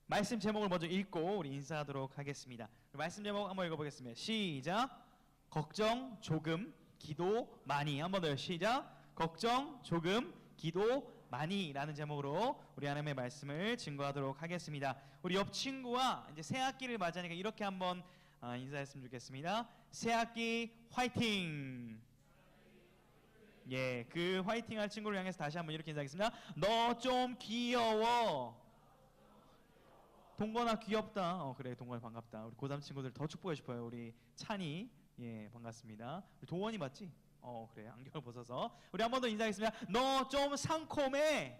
말씀 제목을 먼저 읽고 우리 인사하도록 하겠습니다. 말씀 제목 한번 읽어보겠습니다. 시작. 걱정 조금, 기도 많이. 한번 더요. 시작. 걱정 조금, 기도 많이라는 제목으로 우리 하나님의 말씀을 증거하도록 하겠습니다. 우리 옆 친구와 이제 새 학기를 맞이하니까 이렇게 한번 인사했으면 좋겠습니다. 새 학기 화이팅! 예, 그 화이팅 할 친구를 향해서 다시 한번 이렇게 인사하겠습니다. 너 좀 귀여워. 동건아 귀엽다. 그래, 동건아 반갑다. 우리 고3 친구들 더 축복해 싶어요. 우리 찬이, 예, 반갑습니다. 우리 도원이 맞지? 그래, 안경을 벗어서 우리 한 번 더 인사하겠습니다. 너 좀 상콤해.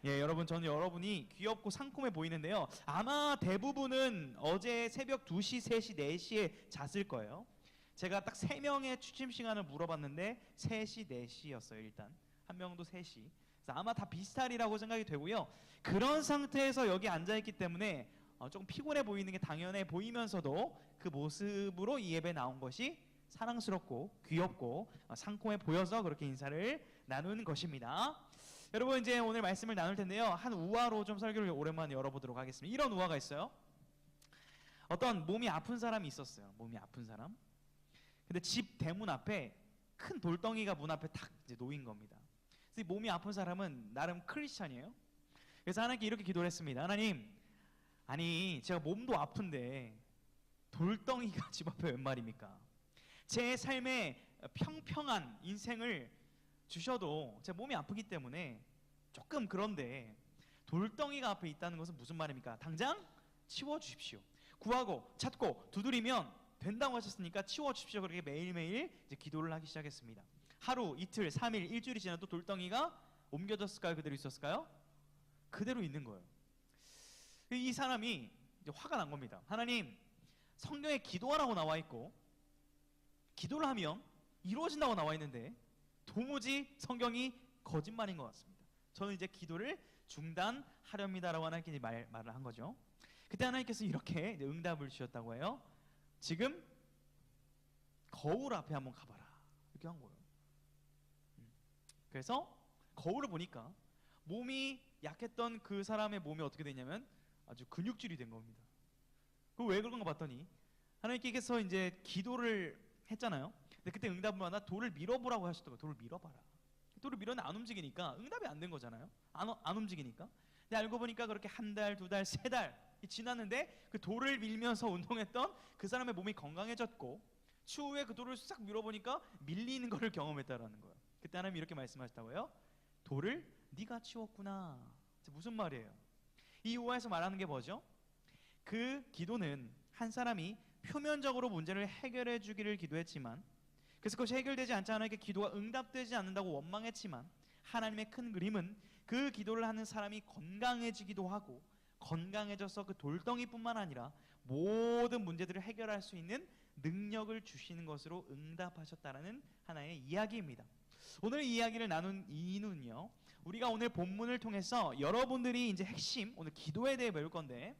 예, 여러분, 저는 여러분이 귀엽고 상콤해 보이는데요, 아마 대부분은 어제 새벽 2시, 3시, 4시에 잤을 거예요. 제가 딱 3명의 취침 시간을 물어봤는데 3시, 4시였어요. 일단 한 명도 3시. 아마 다 비슷하리라고 생각이 되고요. 그런 상태에서 여기 앉아있기 때문에 조금 피곤해 보이는 게 당연해 보이면서도 그 모습으로 이 예배 나온 것이 사랑스럽고 귀엽고 상콤해 보여서 그렇게 인사를 나누는 것입니다. 여러분, 이제 오늘 말씀을 나눌 텐데요, 한 우화로 좀 설교를 오랜만에 열어보도록 하겠습니다. 이런 우화가 있어요. 어떤 몸이 아픈 사람이 있었어요. 몸이 아픈 사람. 근데 집 대문 앞에 큰 돌덩이가 문 앞에 탁 이제 놓인 겁니다. 그래서 몸이 아픈 사람은 나름 크리스찬이에요. 그래서 하나님께 이렇게 기도를 했습니다. 하나님, 아니 제가 몸도 아픈데 돌덩이가 집 앞에 웬 말입니까? 제 삶에 평평한 인생을 주셔도 제 몸이 아프기 때문에 조금 그런데 돌덩이가 앞에 있다는 것은 무슨 말입니까? 당장 치워주십시오. 구하고 찾고 두드리면 된다고 하셨으니까 치워주십시오. 그렇게 매일매일 이제 기도를 하기 시작했습니다. 하루, 이틀, 3일, 일주일이 지나도 돌덩이가 옮겨졌을까요? 그대로 있었을까요? 그대로 있는 거예요. 이 사람이 이제 화가 난 겁니다. 하나님, 성경에 기도하라고 나와 있고 기도를 하면 이루어진다고 나와 있는데 도무지 성경이 거짓말인 것 같습니다. 저는 이제 기도를 중단하렵니다라고 하나님께 말을 한 거죠. 그때 하나님께서 이렇게 이제 응답을 주셨다고 해요. 지금 거울 앞에 한번 가봐라. 이렇게 한 거예요. 그래서 거울을 보니까 몸이 약했던 그 사람의 몸이 어떻게 되냐면 아주 근육질이 된 겁니다. 그 왜 그런가 봤더니 하나님께서 이제 기도를 했잖아요. 근데 그때 응답은 하나, 돌을 밀어보라고 하셨다고요. 돌을 밀어봐라. 돌을 밀었는데 안 움직이니까 응답이 안 된 거잖아요. 안 움직이니까. 근데 알고 보니까 그렇게 한 달, 두 달, 세 달 지났는데 그 돌을 밀면서 운동했던 그 사람의 몸이 건강해졌고, 추후에 그 돌을 싹 밀어보니까 밀리는 것을 경험했다라는 거예요. 그때 하나님이 이렇게 말씀하셨다고요. 돌을 네가 치웠구나. 무슨 말이에요? 이 우화에서 말하는 게 뭐죠? 그 기도는 한 사람이 표면적으로 문제를 해결해 주기를 기도했지만, 그래서 그것이 해결되지 않지 않으니까 기도가 응답되지 않는다고 원망했지만, 하나님의 큰 그림은 그 기도를 하는 사람이 건강해지기도 하고, 건강해져서 그 돌덩이뿐만 아니라 모든 문제들을 해결할 수 있는 능력을 주시는 것으로 응답하셨다라는 하나의 이야기입니다. 오늘 이 이야기를 나눈 이유는요, 우리가 오늘 본문을 통해서 여러분들이 이제 핵심, 오늘 기도에 대해 배울 건데,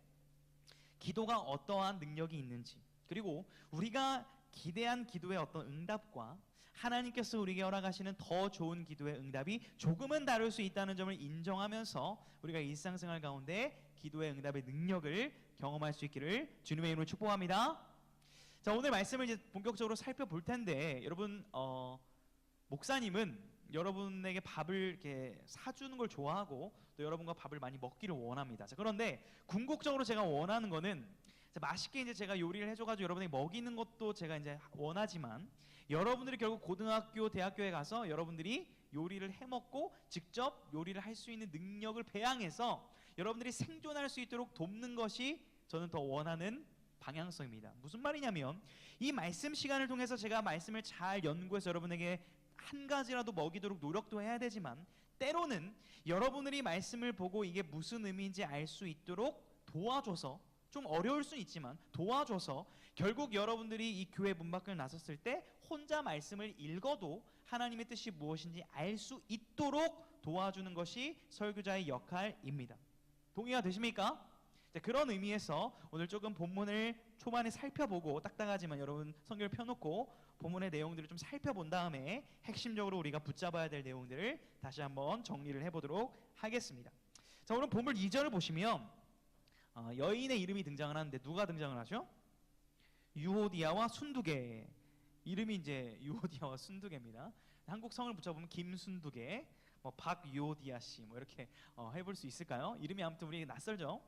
기도가 어떠한 능력이 있는지, 그리고 우리가 기대한 기도의 어떤 응답과 하나님께서 우리에게 허락하시는 더 좋은 기도의 응답이 조금은 다를 수 있다는 점을 인정하면서 우리가 일상생활 가운데 기도의 응답의 능력을 경험할 수 있기를 주님의 이름으로 축복합니다. 자, 오늘 말씀을 이제 본격적으로 살펴볼 텐데, 여러분, 목사님은 여러분에게 밥을 이렇게 사주는 걸 좋아하고 또 여러분과 밥을 많이 먹기를 원합니다. 자, 그런데 궁극적으로 제가 원하는 거는, 맛있게 이제 제가 요리를 해줘가지고 여러분에게 먹이는 것도 제가 이제 원하지만, 여러분들이 결국 고등학교, 대학교에 가서 여러분들이 요리를 해먹고 직접 요리를 할 수 있는 능력을 배양해서 여러분들이 생존할 수 있도록 돕는 것이 저는 더 원하는 방향성입니다. 무슨 말이냐면, 이 말씀 시간을 통해서 제가 말씀을 잘 연구해서 여러분에게 한 가지라도 먹이도록 노력도 해야 되지만, 때로는 여러분들이 말씀을 보고 이게 무슨 의미인지 알 수 있도록 도와줘서, 좀 어려울 수는 있지만 도와줘서 결국 여러분들이 이 교회 문 밖을 나섰을 때 혼자 말씀을 읽어도 하나님의 뜻이 무엇인지 알 수 있도록 도와주는 것이 설교자의 역할입니다. 동의가 되십니까? 자, 그런 의미에서 오늘 조금 본문을 초반에 살펴보고, 딱딱하지만 여러분 성경을 펴놓고 본문의 내용들을 좀 살펴본 다음에 핵심적으로 우리가 붙잡아야 될 내용들을 다시 한번 정리를 해보도록 하겠습니다. 자, 오늘 본문 2절을 보시면 여인의 이름이 등장을 하는데 누가 등장을 하죠? 유오디아와 순두개. 이름이 이제 유오디아와 순두개입니다. 한국 성을 붙여보면 김순두개, 뭐 박유오디아 씨, 뭐 이렇게 해볼 수 있을까요? 이름이 아무튼 우리에게 낯설죠.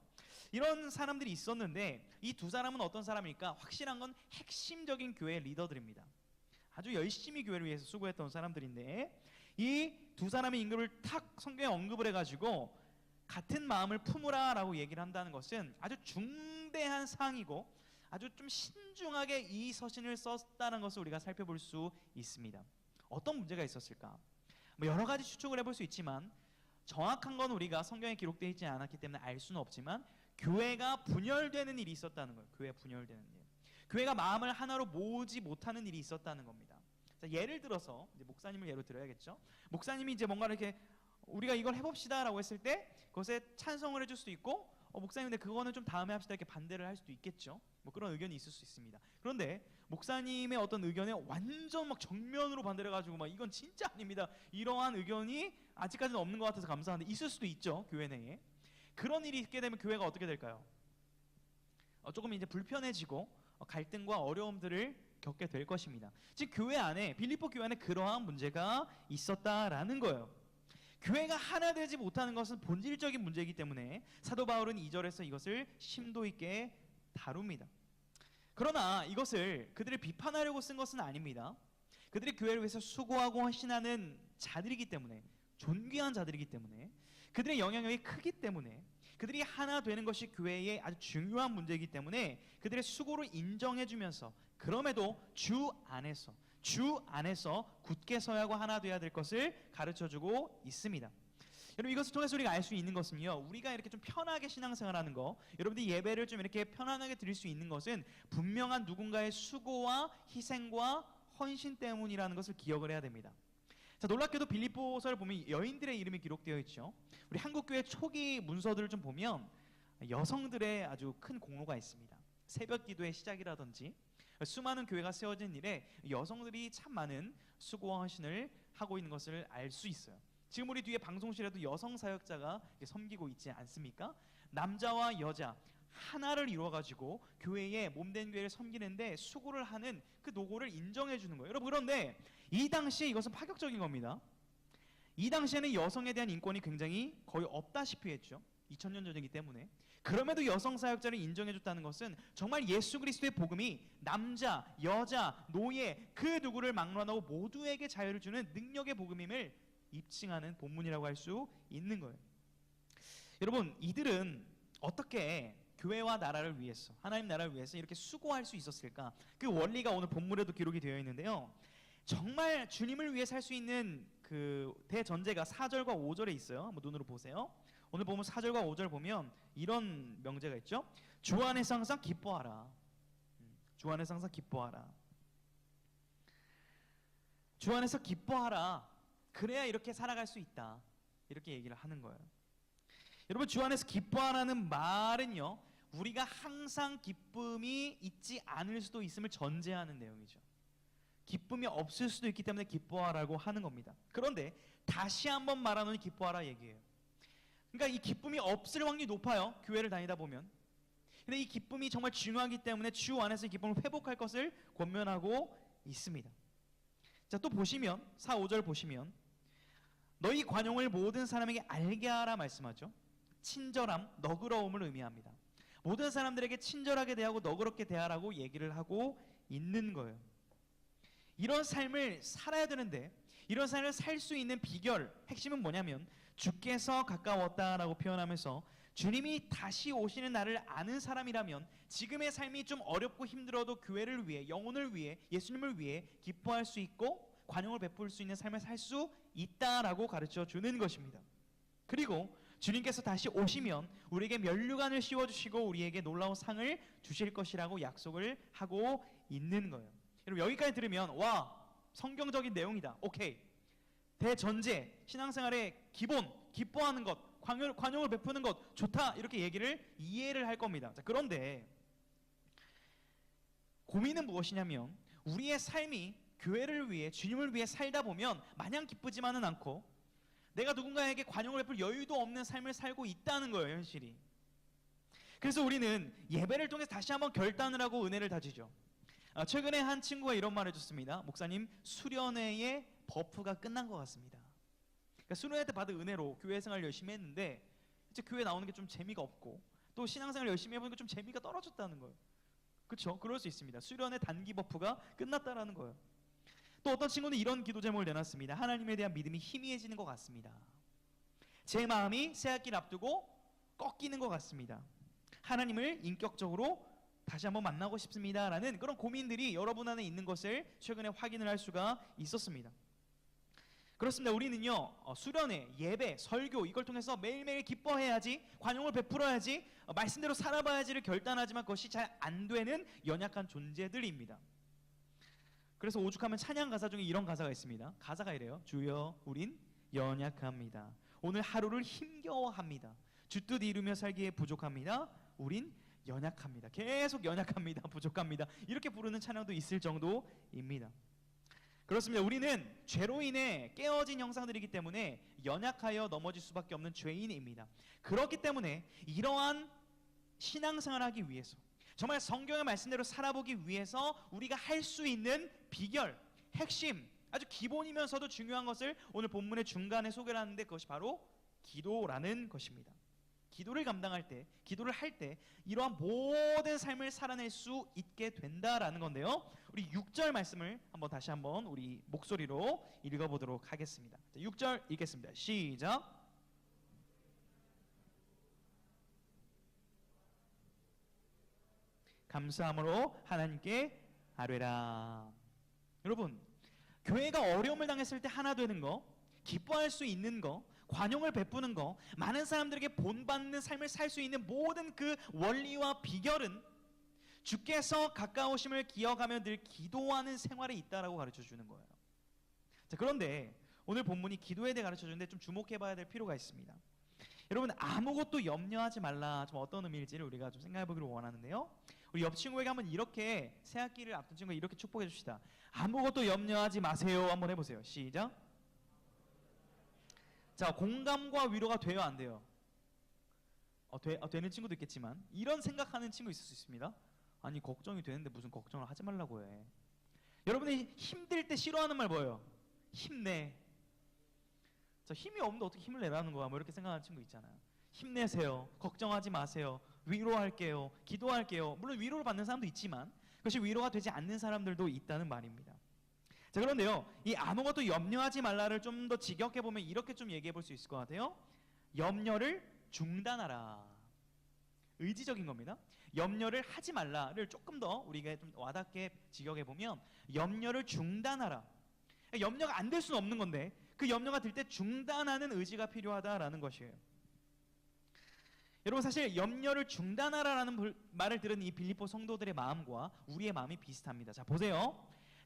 이런 사람들이 있었는데 이 두 사람은 어떤 사람일까? 확실한 건 핵심적인 교회 리더들입니다. 아주 열심히 교회를 위해서 수고했던 사람들인데 이 두 사람의 인급을 탁 성경에 언급을 해가지고 같은 마음을 품으라라고 얘기를 한다는 것은 아주 중대한 사항이고 아주 좀 신중하게 이 서신을 썼다는 것을 우리가 살펴볼 수 있습니다. 어떤 문제가 있었을까? 뭐 여러 가지 추측을 해볼 수 있지만 정확한 건 우리가 성경에 기록되어 있지 않았기 때문에 알 수는 없지만 교회가 분열되는 일이 있었다는 거예요. 교회가 분열되는 일. 교회가 마음을 하나로 모으지 못하는 일이 있었다는 겁니다. 자, 예를 들어서 이제 목사님을 예로 들어야겠죠. 목사님이 이제 뭔가 이렇게 우리가 이걸 해봅시다라고 했을 때 그것에 찬성을 해줄 수도 있고 목사님 근데 그거는 좀 다음에 합시다 이렇게 반대를 할 수도 있겠죠. 뭐 그런 의견이 있을 수 있습니다. 그런데 목사님의 어떤 의견에 완전 막 정면으로 반대를 해가지고 막 이건 진짜 아닙니다. 이러한 의견이 아직까지는 없는 것 같아서 감사한데 있을 수도 있죠. 교회 내에. 그런 일이 있게 되면 교회가 어떻게 될까요? 조금 이제 불편해지고 갈등과 어려움들을 겪게 될 것입니다. 즉 교회 안에 빌립보 교회 안에 그러한 문제가 있었다라는 거예요. 교회가 하나 되지 못하는 것은 본질적인 문제이기 때문에 사도 바울은 2절에서 이것을 심도 있게 다룹니다. 그러나 이것을 그들을 비판하려고 쓴 것은 아닙니다. 그들이 교회를 위해서 수고하고 헌신하는 자들이기 때문에 존귀한 자들이기 때문에 그들의 영향력이 크기 때문에 그들이 하나 되는 것이 교회의 아주 중요한 문제이기 때문에 그들의 수고를 인정해주면서 그럼에도 주 안에서 굳게 서야 하고 하나 되어야 될 것을 가르쳐주고 있습니다. 여러분 이것을 통해서 우리가 알 수 있는 것은요, 우리가 이렇게 좀 편하게 신앙생활하는 거, 여러분들이 예배를 좀 이렇게 편안하게 드릴 수 있는 것은 분명한 누군가의 수고와 희생과 헌신 때문이라는 것을 기억을 해야 됩니다. 자, 놀랍게도 빌립보서를 보면 여인들의 이름이 기록되어 있죠. 우리 한국교회 초기 문서들을 좀 보면 여성들의 아주 큰 공로가 있습니다. 새벽 기도의 시작이라든지 수많은 교회가 세워진 일에 여성들이 참 많은 수고와 헌신을 하고 있는 것을 알 수 있어요. 지금 우리 뒤에 방송실에도 여성 사역자가 섬기고 있지 않습니까? 남자와 여자 하나를 이루어가지고 교회에 몸된 교회를 섬기는데 수고를 하는 그 노고를 인정해 주는 거예요. 여러분 그런데 이 당시에 이것은 파격적인 겁니다. 이 당시에는 여성에 대한 인권이 굉장히 거의 없다시피 했죠. 2000년 전이기 때문에. 그럼에도 여성 사역자를 인정해 줬다는 것은 정말 예수 그리스도의 복음이 남자, 여자, 노예 그 누구를 막론하고 모두에게 자유를 주는 능력의 복음임을 입증하는 본문이라고 할 수 있는 거예요. 여러분 이들은 어떻게 교회와 나라를 위해서 하나님 나라를 위해서 이렇게 수고할 수 있었을까? 그 원리가 오늘 본문에도 기록이 되어 있는데요. 정말 주님을 위해 살 수 있는 그 대전제가 4절과 5절에 있어요. 한번 눈으로 보세요. 오늘 보면 4절과 5절 보면 이런 명제가 있죠. 주 안에서 항상 기뻐하라. 주 안에서 항상 기뻐하라. 주 안에서 기뻐하라. 그래야 이렇게 살아갈 수 있다. 이렇게 얘기를 하는 거예요. 여러분 주 안에서 기뻐하라는 말은요, 우리가 항상 기쁨이 있지 않을 수도 있음을 전제하는 내용이죠. 기쁨이 없을 수도 있기 때문에 기뻐하라고 하는 겁니다. 그런데 다시 한번 말하노니 기뻐하라 얘기예요. 그러니까 이 기쁨이 없을 확률이 높아요. 교회를 다니다 보면. 근데 이 기쁨이 정말 중요하기 때문에 주 안에서 이 기쁨을 회복할 것을 권면하고 있습니다. 자, 또 보시면 4, 5절 보시면 너희 관용을 모든 사람에게 알게 하라 말씀하죠. 친절함, 너그러움을 의미합니다. 모든 사람들에게 친절하게 대하고 너그럽게 대하라고 얘기를 하고 있는 거예요. 이런 삶을 살아야 되는데 이런 삶을 살 수 있는 비결, 핵심은 뭐냐면 주께서 가까웠다라고 표현하면서 주님이 다시 오시는 날을 아는 사람이라면 지금의 삶이 좀 어렵고 힘들어도 교회를 위해, 영혼을 위해, 예수님을 위해 기뻐할 수 있고 관용을 베풀 수 있는 삶을 살 수 있다라고 가르쳐 주는 것입니다. 그리고 주님께서 다시 오시면 우리에게 면류관을 씌워주시고 우리에게 놀라운 상을 주실 것이라고 약속을 하고 있는 거예요. 여러분 여기까지 들으면 와, 성경적인 내용이다. 오케이. 대전제, 신앙생활의 기본, 기뻐하는 것, 관용을 베푸는 것 좋다 이렇게 얘기를 이해를 할 겁니다. 자, 그런데 고민은 무엇이냐면 우리의 삶이 교회를 위해, 주님을 위해 살다 보면 마냥 기쁘지만은 않고 내가 누군가에게 관용을 베풀 여유도 없는 삶을 살고 있다는 거예요, 현실이. 그래서 우리는 예배를 통해서 다시 한번 결단을 하고 은혜를 다지죠. 최근에 한 친구가 이런 말을 해줬습니다. 목사님, 수련회의 버프가 끝난 것 같습니다. 그러니까 수련회 때 받은 은혜로 교회 생활 열심히 했는데 이제 교회 나오는 게 좀 재미가 없고 또 신앙생활 열심히 해보니까 좀 재미가 떨어졌다는 거예요. 그렇죠? 그럴 수 있습니다. 수련회 단기 버프가 끝났다라는 거예요. 또 어떤 친구는 이런 기도 제목을 내놨습니다. 하나님에 대한 믿음이 희미해지는 것 같습니다. 제 마음이 새학기를 앞두고 꺾이는 것 같습니다. 하나님을 인격적으로 다시 한번 만나고 싶습니다 라는 그런 고민들이 여러분 안에 있는 것을 최근에 확인을 할 수가 있었습니다. 그렇습니다. 우리는요, 수련회, 예배, 설교 이걸 통해서 매일매일 기뻐해야지, 관용을 베풀어야지, 말씀대로 살아봐야지를 결단하지만 그것이 잘 안 되는 연약한 존재들입니다. 그래서 오죽하면 찬양 가사 중에 이런 가사가 있습니다. 가사가 이래요. 주여 우린 연약합니다. 오늘 하루를 힘겨워합니다. 주뜻 이루며 살기에 부족합니다. 우린 연약합니다. 계속 연약합니다. 부족합니다. 이렇게 부르는 찬양도 있을 정도입니다. 그렇습니다. 우리는 죄로 인해 깨어진 형상들이기 때문에 연약하여 넘어질 수밖에 없는 죄인입니다. 그렇기 때문에 이러한 신앙생활을 하기 위해서, 정말 성경의 말씀대로 살아보기 위해서 우리가 할 수 있는 비결, 핵심, 아주 기본이면서도 중요한 것을 오늘 본문의 중간에 소개를 하는데 그것이 바로 기도라는 것입니다. 기도를 감당할 때, 기도를 할 때 이러한 모든 삶을 살아낼 수 있게 된다라는 건데요. 우리 6절 말씀을 다시 한번 우리 목소리로 읽어보도록 하겠습니다. 6절 읽겠습니다. 시작. 감사함으로 하나님께 아뢰라. 여러분, 교회가 어려움을 당했을 때 하나 되는 거, 기뻐할 수 있는 거, 관용을 베푸는 거, 많은 사람들에게 본받는 삶을 살 수 있는 모든 그 원리와 비결은 주께서 가까우심을 기억하며 늘 기도하는 생활에 있다라고 가르쳐 주는 거예요. 자, 그런데 오늘 본문이 기도에 대해 가르쳐 주는데 좀 주목해 봐야 될 필요가 있습니다. 여러분, 아무것도 염려하지 말라, 좀 어떤 의미일지를 우리가 좀 생각해 보기를 원하는데요. 우리 옆 친구에게 한번 이렇게 새학기를 앞둔 친구에게 이렇게 축복해 줍시다. 아무것도 염려하지 마세요. 한번 해보세요. 시작. 자, 공감과 위로가 돼요, 안 돼요? 되는 친구도 있겠지만 이런 생각하는 친구 있을 수 있습니다. 아니, 걱정이 되는데 무슨 걱정을 하지 말라고 해. 여러분이 힘들 때 싫어하는 말 뭐예요? 힘내. 자, 힘이 없는데 어떻게 힘을 내라는 거야? 뭐 이렇게 생각하는 친구 있잖아요. 힘내세요. 걱정하지 마세요. 위로할게요. 기도할게요. 물론 위로를 받는 사람도 있지만 그것이 위로가 되지 않는 사람들도 있다는 말입니다. 자, 그런데요, 이 아무것도 염려하지 말라를 좀 더 직역해 보면 이렇게 좀 얘기해 볼 수 있을 것 같아요. 염려를 중단하라. 의지적인 겁니다. 염려를 하지 말라를 조금 더 우리가 좀 와닿게 직역해 보면 염려를 중단하라. 염려가 안 될 수는 없는 건데 그 염려가 들 때 중단하는 의지가 필요하다라는 것이에요. 여러분, 사실 염려를 중단하라라는 말을 들은 이 빌립보 성도들의 마음과 우리의 마음이 비슷합니다. 자, 보세요.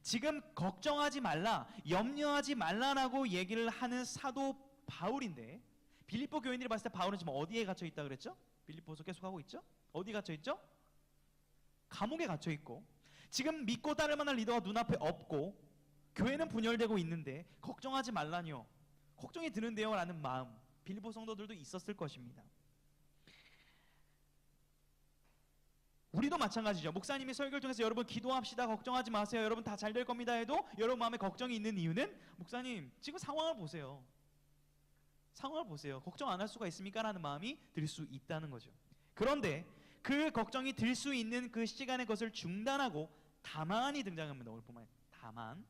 지금 걱정하지 말라, 염려하지 말라라고 얘기를 하는 사도 바울인데 빌립보 교인들이 봤을 때 바울은 지금 어디에 갇혀 있다 그랬죠? 빌립보서 계속 하고 있죠? 어디 갇혀 있죠? 감옥에 갇혀 있고 지금 믿고 따를 만한 리더가 눈앞에 없고 교회는 분열되고 있는데 걱정하지 말라니요, 걱정이 드는데요 라는 마음 빌립보 성도들도 있었을 것입니다. 우리도 마찬가지죠. 목사님이 설교를 통해서 여러분 기도합시다, 걱정하지 마세요, 여러분 다 잘 될 겁니다 해도 여러분 마음에 걱정이 있는 이유는 목사님 지금 상황을 보세요, 상황을 보세요, 걱정 안 할 수가 있습니까? 라는 마음이 들 수 있다는 거죠. 그런데 그 걱정이 들 수 있는 그 시간에 그것을 중단하고 다만이 등장합니다. 오늘 보면 다만,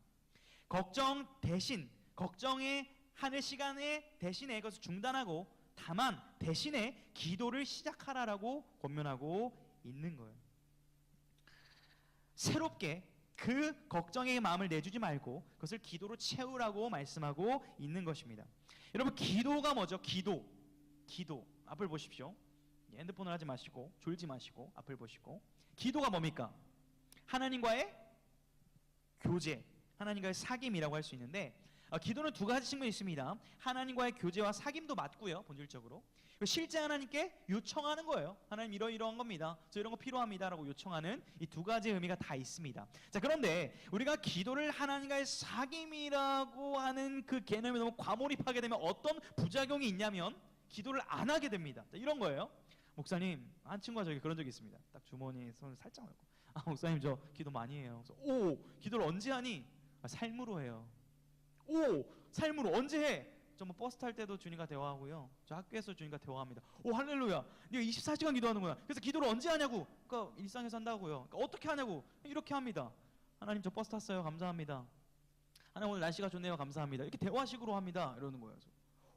걱정 대신, 걱정에 하는 시간에 대신에 그것을 중단하고 다만 대신에 기도를 시작하라라고 권면하고 있는 거예요. 새롭게 그 걱정의 마음을 내주지 말고 그것을 기도로 채우라고 말씀하고 있는 것입니다. 여러분, 기도가 뭐죠? 기도 앞을 보십시오. 핸드폰을 하지 마시고 졸지 마시고 앞을 보시고, 기도가 뭡니까? 하나님과의 교제, 하나님과의 사귐이라고 할 수 있는데 기도는 두 가지 측면이 있습니다. 하나님과의 교제와 사귐도 맞고요, 본질적으로. 실제 하나님께 요청하는 거예요. 하나님 이러이러한 겁니다. 저 이런 거 필요합니다 라고 요청하는 이 두 가지 의미가 다 있습니다. 자, 그런데 우리가 기도를 하나님과의 사귐이라고 하는 그 개념에 너무 과몰입하게 되면 어떤 부작용이 있냐면 기도를 안 하게 됩니다. 자, 이런 거예요. 목사님, 한 친구가 저기 그런 적이 있습니다. 딱 주머니에 손을 살짝 넣고, 목사님 저 기도 많이 해요. 그래서, 오, 기도를 언제 하니? 삶으로 해요. 오, 삶으로 언제 해? 저 뭐 버스 탈 때도 주님과 대화하고요, 저 학교에서 주님과 대화합니다. 오, 할렐루야, 네가 24시간 기도하는구나. 그래서 기도를 언제 하냐고. 그러니까 일상에서 한다고요. 그러니까 어떻게 하냐고. 이렇게 합니다. 하나님 저 버스 탔어요, 감사합니다. 하나님 오늘 날씨가 좋네요, 감사합니다. 이렇게 대화식으로 합니다. 이러는 거예요. 그래서,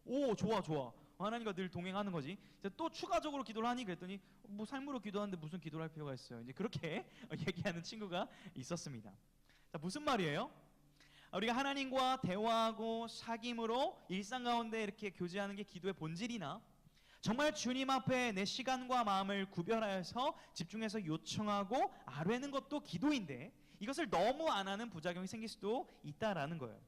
오, 좋아 좋아. 하나님과 늘 동행하는 거지. 이제 또 추가적으로 기도를 하니 그랬더니 뭐 삶으로 기도하는데 무슨 기도를 할 필요가 있어요. 이제 그렇게 얘기하는 친구가 있었습니다. 자, 무슨 말이에요? 우리가 하나님과 대화하고 사귐으로 일상 가운데 이렇게 교제하는 게 기도의 본질이나, 정말 주님 앞에 내 시간과 마음을 구별하여서 집중해서 요청하고 아뢰는 것도 기도인데, 이것을 너무 안 하는 부작용이 생길 수도 있다라는 거예요.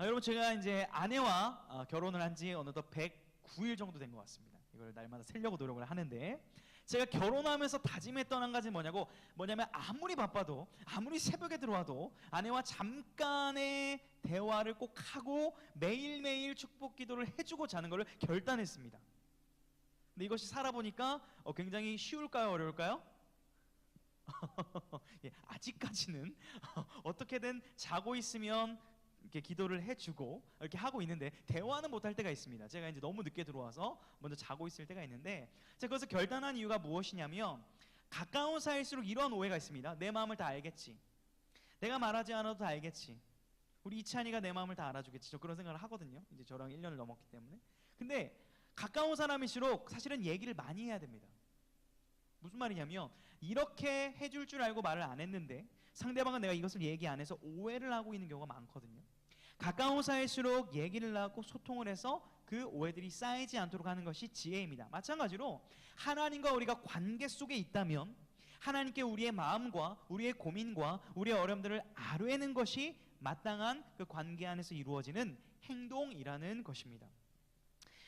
여러분, 제가 이제 아내와 결혼을 한 지 어느덧 109일 정도 된 것 같습니다. 이걸 날마다 세려고 노력을 하는데, 제가 결혼하면서 다짐했던 한 가지 뭐냐면 아무리 바빠도, 아무리 새벽에 들어와도 아내와 잠깐의 대화를 꼭 하고 매일매일 축복 기도를 해주고 자는 것을 결단했습니다. 근데 이것이 살아보니까 굉장히 쉬울까요, 어려울까요? 예, 아직까지는 어떻게든 자고 있으면 이렇게 기도를 해주고 이렇게 하고 있는데, 대화는 못할 때가 있습니다. 제가 이제 너무 늦게 들어와서 먼저 자고 있을 때가 있는데, 제가 그것을 결단한 이유가 무엇이냐면, 가까운 사이일수록 이런 오해가 있습니다. 내 마음을 다 알겠지, 내가 말하지 않아도 다 알겠지, 우리 이찬이가 내 마음을 다 알아주겠지, 저 그런 생각을 하거든요. 이제 저랑 1년을 넘었기 때문에. 근데 가까운 사람일수록 사실은 얘기를 많이 해야 됩니다. 무슨 말이냐면, 이렇게 해줄 줄 알고 말을 안 했는데 상대방은 내가 이것을 얘기 안 해서 오해를 하고 있는 경우가 많거든요. 가까운 사이일수록 얘기를 하고 소통을 해서 그 오해들이 쌓이지 않도록 하는 것이 지혜입니다. 마찬가지로 하나님과 우리가 관계 속에 있다면 하나님께 우리의 마음과 우리의 고민과 우리의 어려움들을 아뢰는 것이 마땅한 그 관계 안에서 이루어지는 행동이라는 것입니다.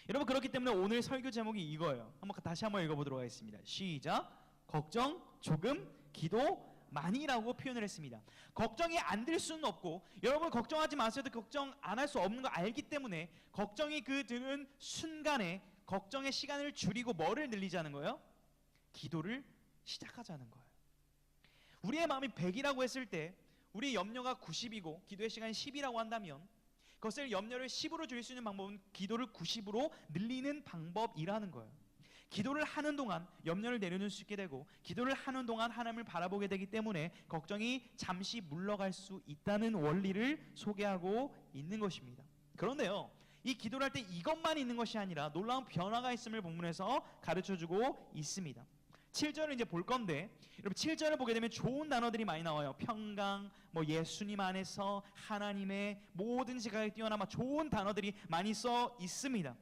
여러분, 그렇기 때문에 오늘 설교 제목이 이거예요. 다시 한번 읽어보도록 하겠습니다. 시작. 걱정 조금, 기도 많이라고 표현을 했습니다. 걱정이 안 될 수는 없고, 여러분 걱정하지 마셔도 걱정 안 할 수 없는 거 알기 때문에, 걱정이 그 드는 순간에 걱정의 시간을 줄이고 뭐를 늘리자는 거예요? 기도를 시작하자는 거예요. 우리의 마음이 100이라고 했을 때 우리의 염려가 90이고 기도의 시간이 10이라고 한다면, 그것을 염려를 10으로 줄일 수 있는 방법은 기도를 90으로 늘리는 방법이라는 거예요. 기도를 하는 동안 염려를 내려놓을 수 있게 되고, 기도를 하는 동안 하나님을 바라보게 되기 때문에 걱정이 잠시 물러갈 수 있다는 원리를 소개하고 있는 것입니다. 그런데요, 이 기도를 할 때 이것만 있는 것이 아니라 놀라운 변화가 있음을 본문에서 가르쳐주고 있습니다. 7절을 이제 볼 건데, 여러분 7절을 보게 되면 좋은 단어들이 많이 나와요. 평강, 예수님 안에서, 하나님의, 모든 지각에 뛰어나 좋은 단어들이 많이 써 있습니다.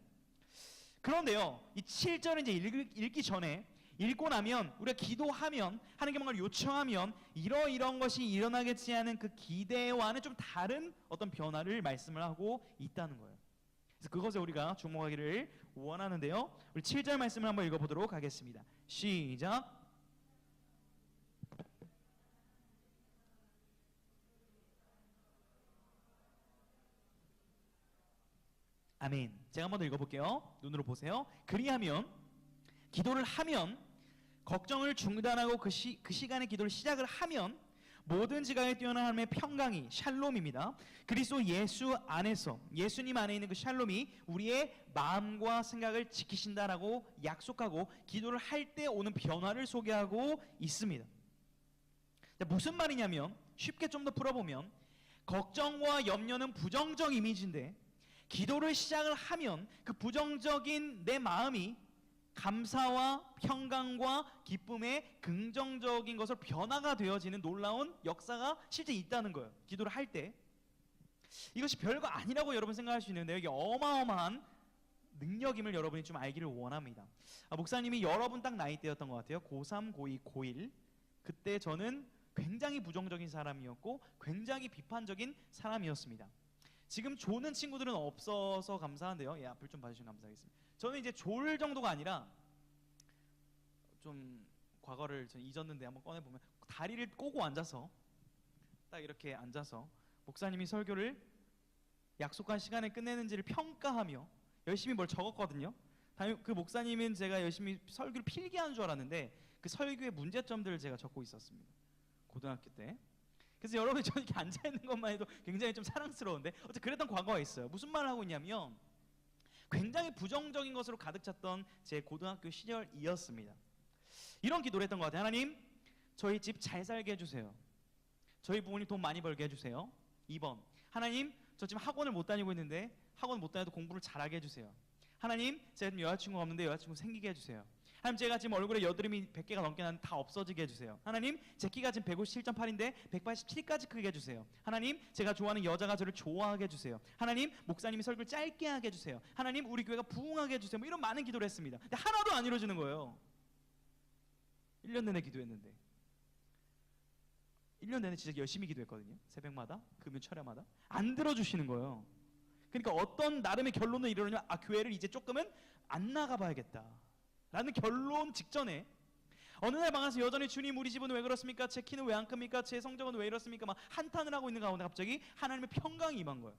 그런데요, 이 7절을 이제 읽기 전에, 읽고 나면 우리가 기도하면, 하나님께 뭔가를 요청하면 이런 것이 일어나겠지 하는 그 기대와는 좀 다른 어떤 변화를 말씀을 하고 있다는 거예요. 그래서 그것에 우리가 주목하기를 원하는데요, 우리 7절 말씀을 한번 읽어보도록 하겠습니다. 시작. 아멘. 제가 한번 더 읽어볼게요. 눈으로 보세요. 그리하면, 기도를 하면, 걱정을 중단하고 그 시간에 기도를 시작을 하면 모든 지각에 뛰어난 하나님의 평강이, 샬롬입니다, 그리스도 예수 안에서, 예수님 안에 있는 그 샬롬이 우리의 마음과 생각을 지키신다라고 약속하고 기도를 할 때 오는 변화를 소개하고 있습니다. 무슨 말이냐면, 쉽게 좀 더 풀어보면, 걱정과 염려는 부정적 이미지인데 기도를 시작을 하면 그 부정적인 내 마음이 감사와 평강과 기쁨의 긍정적인 것으로 변화가 되어지는 놀라운 역사가 실제 있다는 거예요. 기도를 할 때. 이것이 별거 아니라고 여러분 생각할 수 있는데, 이게 어마어마한 능력임을 여러분이 좀 알기를 원합니다. 목사님이 여러분 딱 나이대였던 것 같아요. 고3, 고2, 고1. 그때 저는 굉장히 부정적인 사람이었고 굉장히 비판적인 사람이었습니다. 지금 조는 친구들은 없어서 감사한데요. 예, 앞을 좀 봐주시면 감사하겠습니다. 저는 이제 졸 정도가 아니라 좀 과거를 전 잊었는데 한번 꺼내보면 다리를 꼬고 앉아서 딱 이렇게 앉아서 목사님이 설교를 약속한 시간에 끝내는지를 평가하며 열심히 뭘 적었거든요. 그 목사님은 제가 열심히 설교를 필기하는 줄 알았는데 그 설교의 문제점들을 제가 적고 있었습니다. 고등학교 때. 그래서 여러분이 저 이렇게 앉아 있는 것만 해도 굉장히 좀 사랑스러운데 어쨌든 그랬던 과거가 있어요. 무슨 말을 하고 있냐면 굉장히 부정적인 것으로 가득 찼던 제 고등학교 시절이었습니다. 이런 기도를 했던 것 같아요. 하나님, 저희 집 잘 살게 해주세요. 저희 부모님 돈 많이 벌게 해주세요. 2번, 하나님, 저 지금 학원을 못 다니고 있는데 학원 못 다녀도 공부를 잘하게 해주세요. 하나님, 제가 지금 여자친구가 없는데 여자친구 생기게 해주세요. 하나님, 제가 지금 얼굴에 여드름이 100개가 넘게 나는데 다 없어지게 해주세요. 하나님, 제 키가 지금 157.8인데 187까지 크게 해주세요. 하나님, 제가 좋아하는 여자가 저를 좋아하게 해주세요. 하나님, 목사님이 설교를 짧게 하게 해주세요. 하나님, 우리 교회가 부흥하게 해주세요. 뭐 이런 많은 기도를 했습니다. 근데 하나도 안 이루어지는 거예요. 1년 내내 기도했는데 1년 내내 진짜 열심히 기도했거든요. 새벽마다, 금요 철야마다 안 들어주시는 거예요. 그러니까 어떤 나름의 결론을 이루려면 교회를 이제 조금은 안 나가봐야겠다 라는 결론 직전에 어느 날 방에서 여전히 주님 우리 집은 왜 그렇습니까? 제 키는 왜 안 큽니까? 제 성적은 왜 이렇습니까? 막 한탄을 하고 있는 가운데 갑자기 하나님의 평강이 임한 거예요.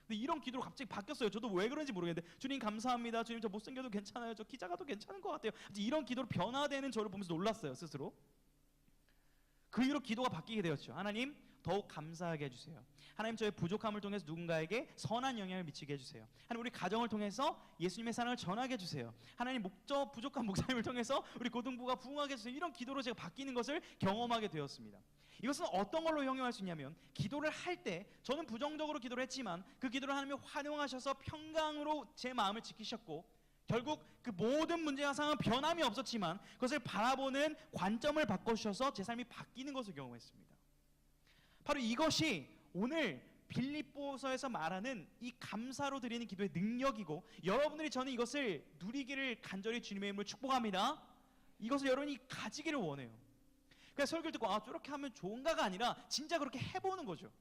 근데 이런 기도로 갑자기 바뀌었어요. 저도 왜 그런지 모르겠는데 주님 감사합니다. 주님 저 못생겨도 괜찮아요. 저 키 작아도 괜찮은 것 같아요. 이런 기도로 변화되는 저를 보면서 놀랐어요. 스스로. 그 이후로 기도가 바뀌게 되었죠. 하나님 더욱 감사하게 해주세요. 하나님 저의 부족함을 통해서 누군가에게 선한 영향을 미치게 해주세요. 하나님 우리 가정을 통해서 예수님의 사랑을 전하게 해주세요. 하나님 부족한 목사님을 통해서 우리 고등부가 부흥하게 해주세요. 이런 기도로 제가 바뀌는 것을 경험하게 되었습니다. 이것은 어떤 걸로 형용할 수 있냐면 기도를 할 때 저는 부정적으로 기도를 했지만 그 기도를 하나님이 환영하셔서 평강으로 제 마음을 지키셨고 결국 그 모든 문제와 상황은 변함이 없었지만 그것을 바라보는 관점을 바꿔주셔서 제 삶이 바뀌는 것을 경험했습니다. 바로 이것이 오늘 빌립보서에서 말하는 이 감사로 드리는 기도의 능력이고 여러분들이 저는 이것을 누리기를 간절히 주님의 이름으로 축복합니다. 이것을 여러분이 가지기를 원해요. 그냥 설교를 듣고 저렇게 하면 좋은가가 아니라 진짜 그렇게 해보는 거죠.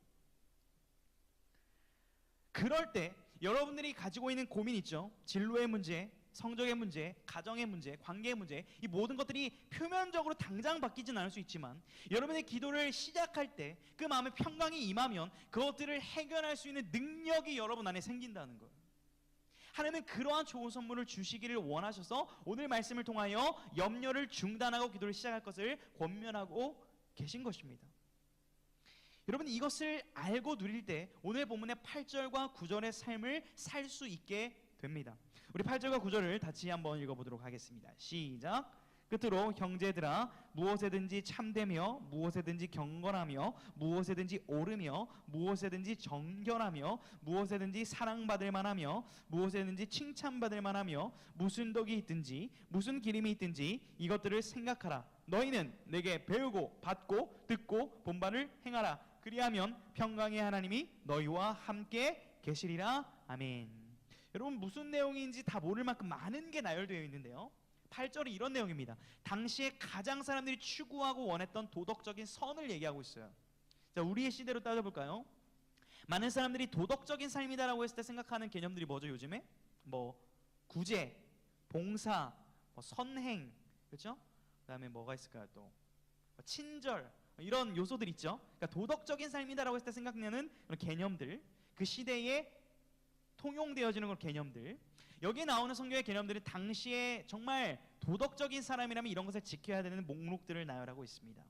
그럴 때 여러분들이 가지고 있는 고민 있죠. 진로의 문제, 성적의 문제, 가정의 문제, 관계의 문제, 이 모든 것들이 표면적으로 당장 바뀌진 않을 수 있지만 여러분의 기도를 시작할 때 그 마음에 평강이 임하면 그것들을 해결할 수 있는 능력이 여러분 안에 생긴다는 거예요. 하나님은 그러한 좋은 선물을 주시기를 원하셔서 오늘 말씀을 통하여 염려를 중단하고 기도를 시작할 것을 권면하고 계신 것입니다. 여러분 이것을 알고 누릴 때 오늘 본문의 8절과 9절의 삶을 살 수 있게 됩니다. 우리 8절과 9절을 같이 한번 읽어보도록 하겠습니다. 시작. 끝으로 형제들아 무엇에든지 참되며 무엇에든지 경건하며 무엇에든지 옳으며 무엇에든지 정결하며 무엇에든지 사랑받을 만하며 무엇에든지 칭찬받을 만하며 무슨 덕이 있든지 무슨 기림이 있든지 이것들을 생각하라. 너희는 내게 배우고 받고 듣고 본 바를 행하라. 그리하면 평강의 하나님이 너희와 함께 계시리라. 아멘. 여러분 무슨 내용인지 다 모를 만큼 많은 게 나열되어 있는데요. 8절이 이런 내용입니다. 당시에 가장 사람들이 추구하고 원했던 도덕적인 선을 얘기하고 있어요. 자, 우리의 시대로 따져볼까요? 많은 사람들이 도덕적인 삶이다라고 했을 때 생각하는 개념들이 뭐죠? 요즘에 뭐 구제, 봉사, 뭐 선행, 그렇죠? 그다음에 뭐가 있을까요? 또 친절 이런 요소들 있죠. 그러니까 도덕적인 삶이다라고 했을 때 생각나는 그런 개념들, 그 시대에 통용되어지는 그런 개념들. 여기에 나오는 성경의 개념들은 당시에 정말 도덕적인 사람이라면 이런 것을 지켜야 되는 목록들을 나열하고 있습니다.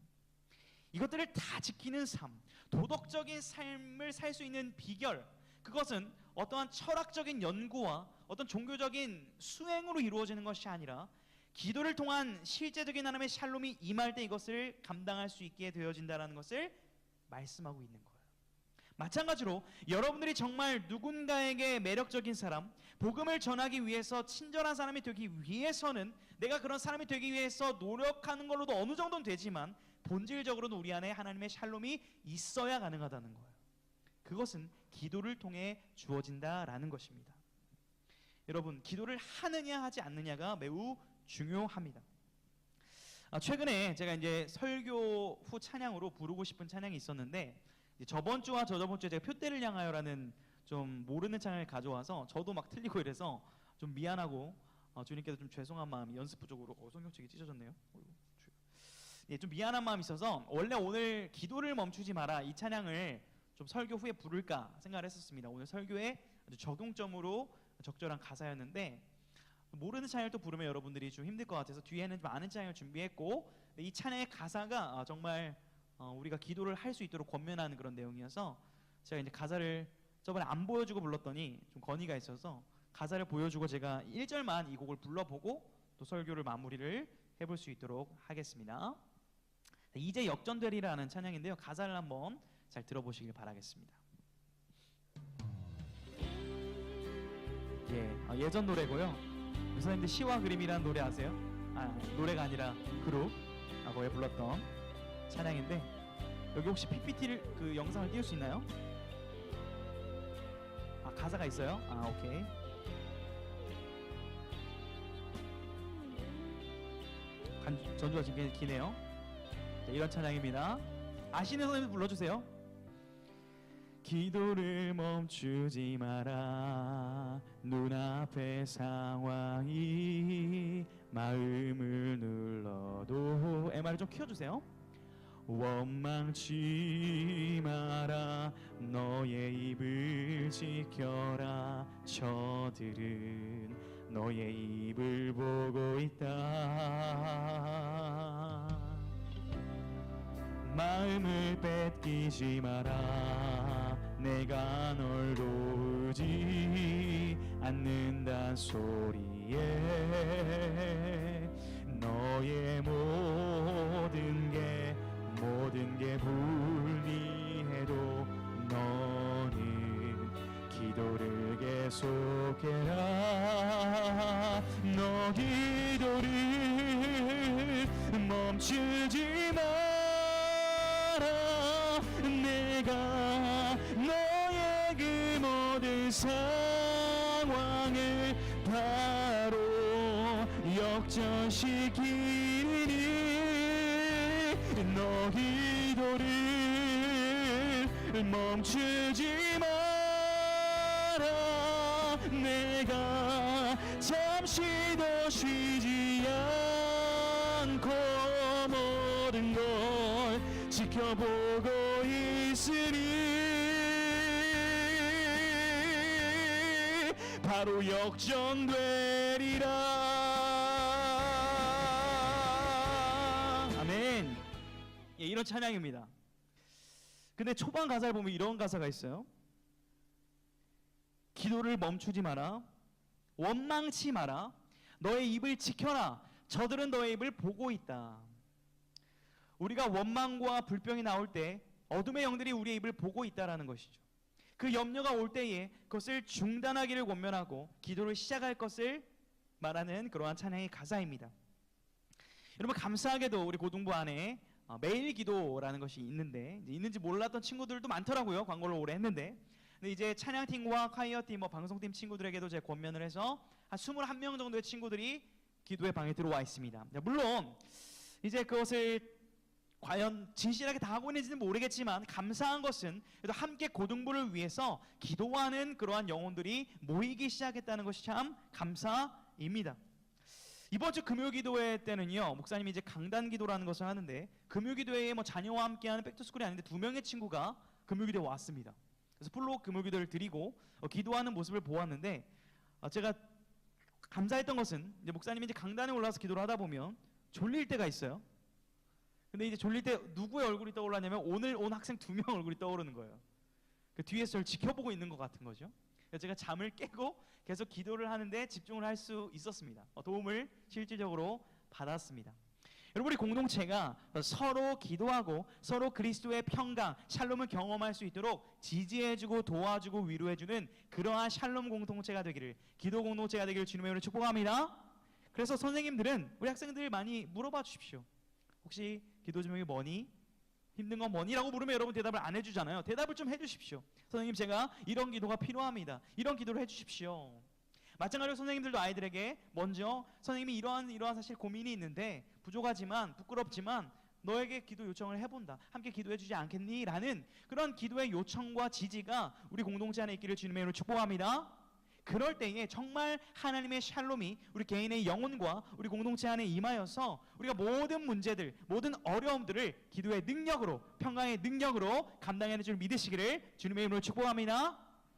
이것들을 다 지키는 삶, 도덕적인 삶을 살 수 있는 비결, 그것은 어떠한 철학적인 연구와 어떤 종교적인 수행으로 이루어지는 것이 아니라 기도를 통한 실제적인 하나님의 샬롬이 임할 때 이것을 감당할 수 있게 되어진다는 것을 말씀하고 있는 거예요. 마찬가지로 여러분들이 정말 누군가에게 매력적인 사람, 복음을 전하기 위해서 친절한 사람이 되기 위해서는 내가 그런 사람이 되기 위해서 노력하는 걸로도 어느 정도는 되지만 본질적으로는 우리 안에 하나님의 샬롬이 있어야 가능하다는 거예요. 그것은 기도를 통해 주어진다라는 것입니다. 여러분 기도를 하느냐 하지 않느냐가 매우 중요합니다. 최근에 제가 이제 설교 후 찬양으로 부르고 싶은 찬양이 있었는데 저번 주와 저저번 주에 제가 표대를 향하여라는 좀 모르는 찬양을 가져와서 저도 막 틀리고 이래서 좀 미안하고 주님께도 좀 죄송한 마음이 연습 부족으로 성경책이 찢어졌네요. 예, 좀 미안한 마음이 있어서 원래 오늘 기도를 멈추지 마라 이 찬양을 좀 설교 후에 부를까 생각을 했었습니다. 오늘 설교에 아주 적용점으로 적절한 가사였는데 모르는 찬양을 또 부르면 여러분들이 좀 힘들 것 같아서 뒤에는 많은 찬양을 준비했고 이 찬양의 가사가 정말 우리가 기도를 할 수 있도록 권면하는 그런 내용이어서 제가 이제 가사를 저번에 안 보여주고 불렀더니 좀 건의가 있어서 가사를 보여주고 제가 1절만 이 곡을 불러보고 또 설교를 마무리를 해볼 수 있도록 하겠습니다. 이제 역전되리라는 찬양인데요, 가사를 한번 잘 들어보시길 바라겠습니다. 예전 노래고요. 선생님들 시와 그림이라는 노래 아세요? 노래가 아니라 그룹 과거에 불렀던 찬양인데 여기 혹시 PPT를 그 영상을 띄울 수 있나요? 가사가 있어요? 오케이. 전주가 지금 기네요. 자, 이런 찬양입니다. 아시는 선생님 불러주세요. 기도를 멈추지 마라. 눈앞의 상황이 마음을 눌러도 MR을 좀 키워주세요. 원망치 마라. 너의 입을 지켜라. 저들은 너의 입을 보고 있다. 마음을 뺏기지 마라. 내가 널 도우지 않는단 소리에 너의 모든 게 불리해도 너는 기도를 계속해라. 너 기도를 멈추지 마라. 내가 너의 그 모든 상황을 바로 역전시키니 너 기도를 멈추지 마라. 내가 잠시도 쉬지 않고 모든 걸 지켜보고 있으니 바로 역전되리라. 아멘. 이런 찬양입니다. 근데 초반 가사를 보면 이런 가사가 있어요. 기도를 멈추지 마라. 원망치 마라. 너의 입을 지켜라. 저들은 너의 입을 보고 있다. 우리가 원망과 불평이 나올 때 어둠의 영들이 우리의 입을 보고 있다라는 것이죠. 그 염려가 올 때에 그것을 중단하기를 권면하고 기도를 시작할 것을 말하는 그러한 찬양의 가사입니다. 여러분, 감사하게도 우리 고등부 안에 매일 기도라는 것이 있는데 있는지 몰랐던 친구들도 많더라고요. 광고를 오래 했는데. 근데 이제 찬양팀과 콰이어팀, 방송팀 친구들에게도 제가 권면을 해서 한 21명 정도의 친구들이 기도의 방에 들어와 있습니다. 물론 이제 그것을 과연 진실하게 다 하고 있는지는 모르겠지만 감사한 것은 그래도 함께 고등부를 위해서 기도하는 그러한 영혼들이 모이기 시작했다는 것이 참 감사입니다. 이번 주 금요기도회 때는요, 목사님이 이제 강단기도라는 것을 하는데 금요기도회에 자녀와 함께하는 백투스쿨이 아닌데 2명의 친구가 금요기도에 왔습니다. 그래서 풀로 금요기도를 드리고 기도하는 모습을 보았는데 제가 감사했던 것은 이제 목사님이 이제 강단에 올라와서 기도를 하다 보면 졸릴 때가 있어요. 근데 이제 졸릴 때 누구의 얼굴이 떠올랐냐면 오늘 온 학생 2명 얼굴이 떠오르는 거예요. 그 뒤에서 저를 지켜보고 있는 것 같은 거죠. 그래서 제가 잠을 깨고 계속 기도를 하는데 집중을 할 수 있었습니다. 도움을 실질적으로 받았습니다. 여러분, 우리 공동체가 서로 기도하고 서로 그리스도의 평강, 샬롬을 경험할 수 있도록 지지해주고 도와주고 위로해주는 그러한 샬롬 공동체가 되기를, 기도 공동체가 되기를 주님의 이름으로 축복합니다. 그래서 선생님들은 우리 학생들 많이 물어봐 주십시오. 혹시 기도 제목이 뭐니? 힘든 건 뭐니? 라고 물으면 여러분 대답을 안 해주잖아요. 대답을 좀 해주십시오. 선생님, 제가 이런 기도가 필요합니다. 이런 기도를 해주십시오. 마찬가지로 선생님들도 아이들에게 먼저 선생님이 이러한 사실 고민이 있는데 부족하지만 부끄럽지만 너에게 기도 요청을 해본다. 함께 기도해 주지 않겠니? 라는 그런 기도의 요청과 지지가 우리 공동체 안에 있기를 주님의 이름으로 축복합니다. 그럴 때에 정말 하나님의 샬롬이 우리 개인의 영혼과 우리 공동체 안에 임하여서 우리가 모든 문제들, 모든 어려움들을 기도의 능력으로, 평강의 능력으로 감당해낼 줄 믿으시기를 주님의 이름으로 축복합니다.